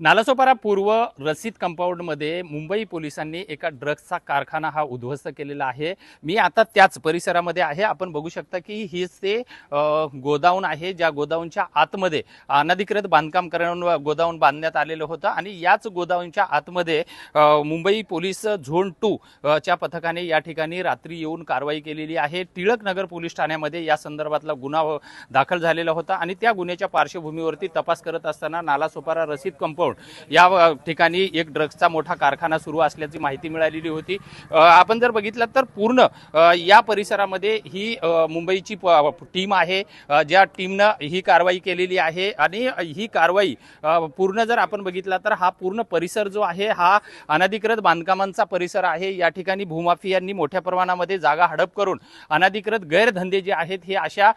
नालासोपारा पूर्व रसीद कंपाऊंडमध्ये मुंबई पोलिसांनी एका ड्रग्सचा कारखाना हा उद्ध्वस्त केलेला आहे। मी आता त्याच परिसरामध्ये आहे। आपण बघू शकता की हीच ते गोदाऊन आहे, ज्या गोदाऊनच्या आतमध्ये अनधिकृत बांधकाम करून गोदाऊन बांधण्यात आलेलं होतं आणि याच गोदाऊनच्या आतमध्ये मुंबई पोलीस झोन 2 च्या पथकाने या ठिकाणी रात्री येऊन कारवाई केलेली आहे। टिळक नगर पोलीस ठाण्यामध्ये या संदर्भातला गुन्हा दाखल झालेला होता आणि त्या गुन्ह्याच्या पार्श्वभूमीवरती तपास करत असताना नालासोपारा रसीद कंपाऊंड या ठिकाणी एक ड्रग्सचा मोठा कारखाना सुरू असल्याची माहिती मिळालेली होती। आपण जर बघितलं तर पूर्ण या परिसरामध्ये ही मुंबईची टीम आहे, ज्या टीमनं ही कारवाई केलेली आहे आणि ही कारवाई पूर्ण जर आपण बघितला तर हा पूर्ण परिसर जो आहे हा अनधिकृत बांधकामांचा परिसर आहे। या ठिकाणी भूमाफियांनी मोठ्या प्रमाणामध्ये जागा हडप करून अनधिकृत गैरधंदे जे आहेत हे अशा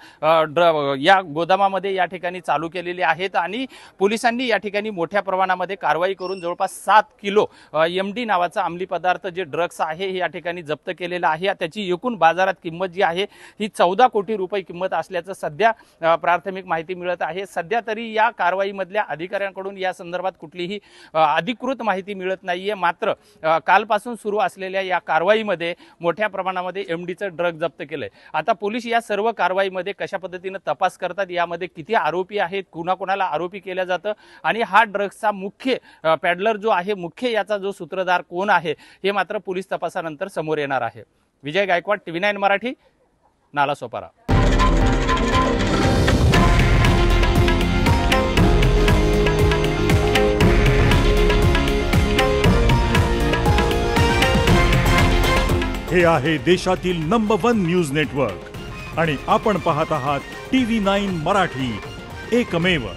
या गोदामामध्ये या ठिकाणी चालू केलेले आहेत आणि पोलिसांनी या ठिकाणी मोठ्या प्रमाणामध्ये कारवाई करून जवळपास 7 किलो एमडी नावाचा अंमली पदार्थ जे ड्रग्स आहे हे या ठिकाणी जप्त केलेला आहे। त्याची एकूण बाजारात किंमत जी आहे ही 14 कोटी रुपये किंमत असल्याचं सध्या प्राथमिक माहिती मिळत आहे। सध्या तरी या कारवाईमधल्या अधिकाऱ्यांकडून या संदर्भात कुठलीही अधिकृत माहिती मिळत नाहीये। मात्र कालपासून सुरू असलेल्या या कारवाईमध्ये मोठ्या प्रमाणामध्ये एमडीचं ड्रग जप्त केलंय। आता पोलीस या सर्व कारवाईमध्ये कशा पद्धतीने तपास करतात, यामध्ये किती आरोपी आहेत, कुणाकुणाला आरोपी केलं जातं आणि हा ड्रग्सचा मुख्य पॅडलर जो आहे, मुख्य याचा जो सूत्रधार कोण आहे हे मात्र पोलीस तपासानंतर समोर येणार आहे। विजय गायकवाड, TV9 मराठी, नालासोपारा। हे आहे देशातील नंबर 1 न्यूज नेटवर्क आणि आपण पाहत आहात TV9 मराठी, एकमेव।